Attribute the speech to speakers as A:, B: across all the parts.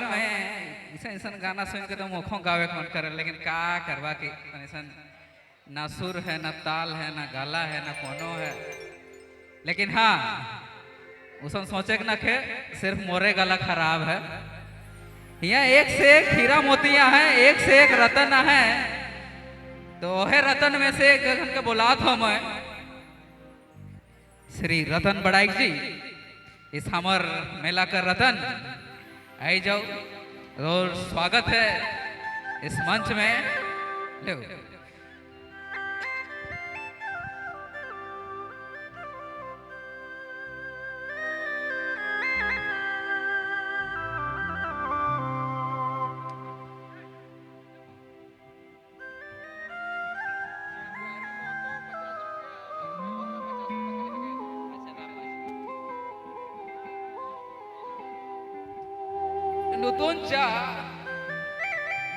A: मैं ऐसा ऐसा गाना सुन के तो मुखों गावे मन करे, लेकिन का करवा की ऐसा ना सुर है, ना ताल है, ना गाला है, ना कोनो है। लेकिन हाँ उसन सोचे कि ना खे सिर्फ मोरे गला खराब है। यहाँ एक से एक हीरा मोतियां हैं, एक से एक रतन है। तो वह रतन में से एक के बुला था मैं श्री रतन बड़ाइक जी, इस हमर मेला का रतन आई जाओ और स्वागत है इस मंच में। लो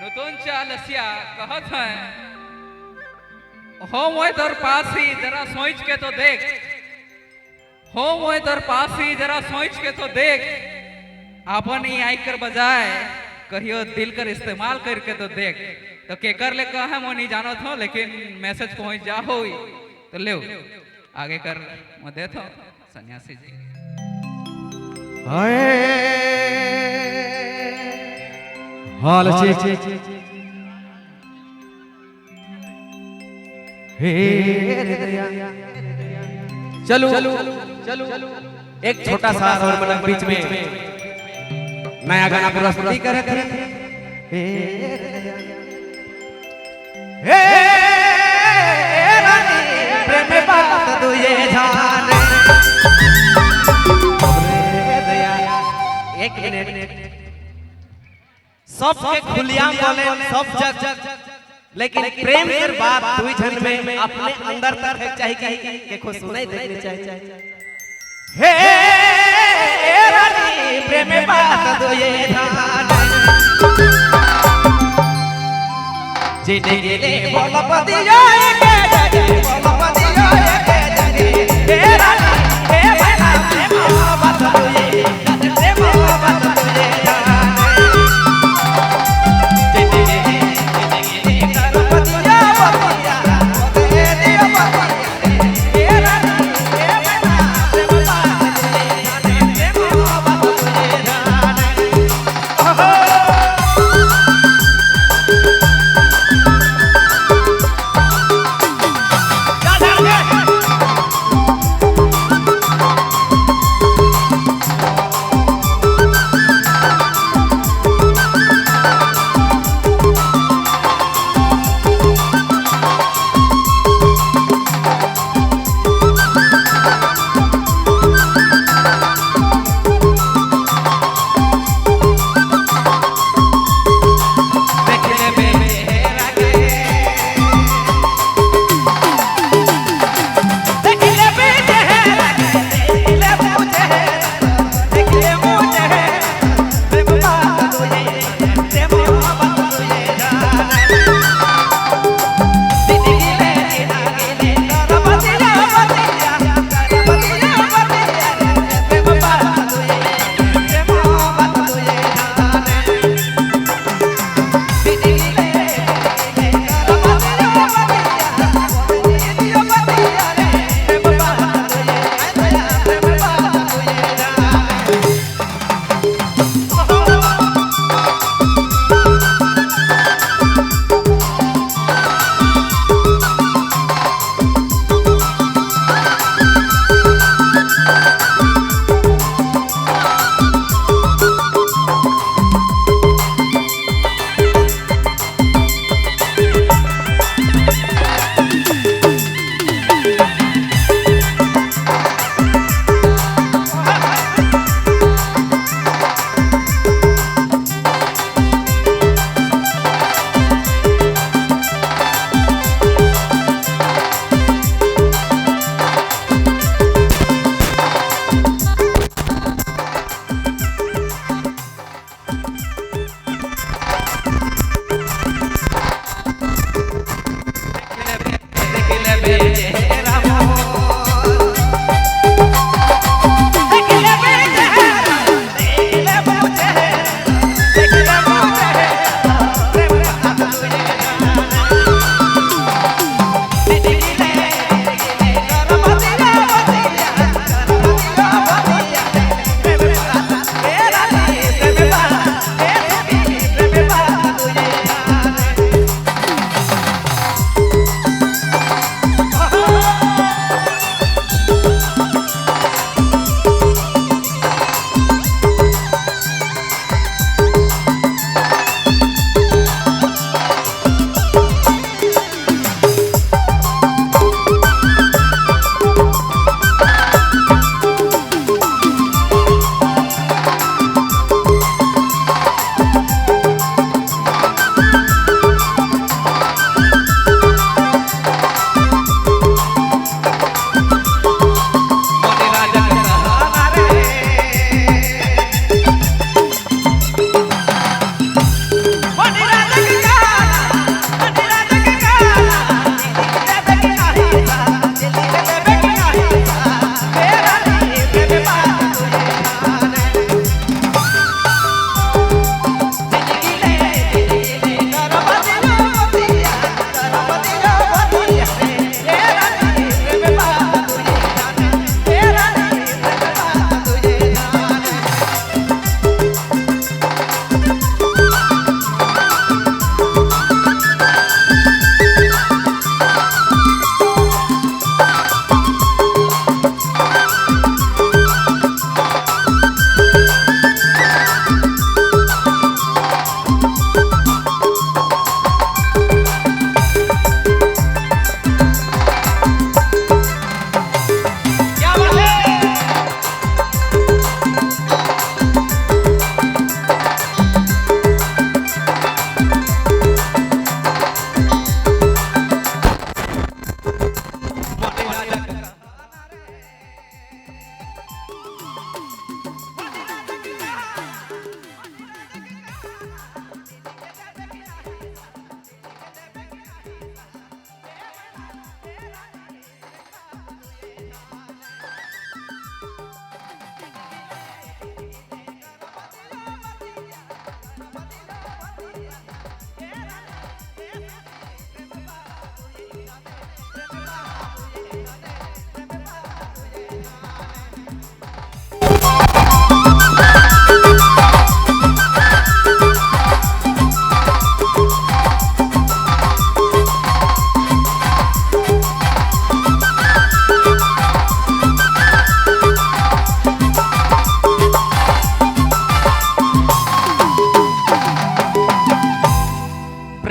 A: नुतुंचा लसिया कहत है हो मोय तोर पास ही जरा सोच के तो देख, हो मोय तोर पास ही जरा सोच के तो देख, अपन ही आई कर बजाए कहियो दिल कर इस्तेमाल करके तो देख। तो केकर ले कहा मैं नहीं जानो था, लेकिन मैसेज पहुंच जा हो तो ले आगे कर मैं दे था सन्यासी जी।
B: हाल चलो एक छोटा सा और मतलब बीच में नया गाना प्रस्तुति करे थे। प्रेम बात तुझे जाने। एक मिनट सबके खुलियाम बोले सब जग, लेकिन प्रेम के बात दुई जन में अपने अंदर तक चाहिए कि को सुनाई देनी चाहिए। हे रानी प्रेम बात दो ये जाने, जिंदगी ले बोल पदिया के जगे, बोल पदिया के जगे। हे रानी हे बना प्रेम बात दो ये, प्रेम बात दो ये जाने।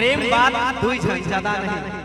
B: प्रेम बात दुई झन ज्यादा नहीं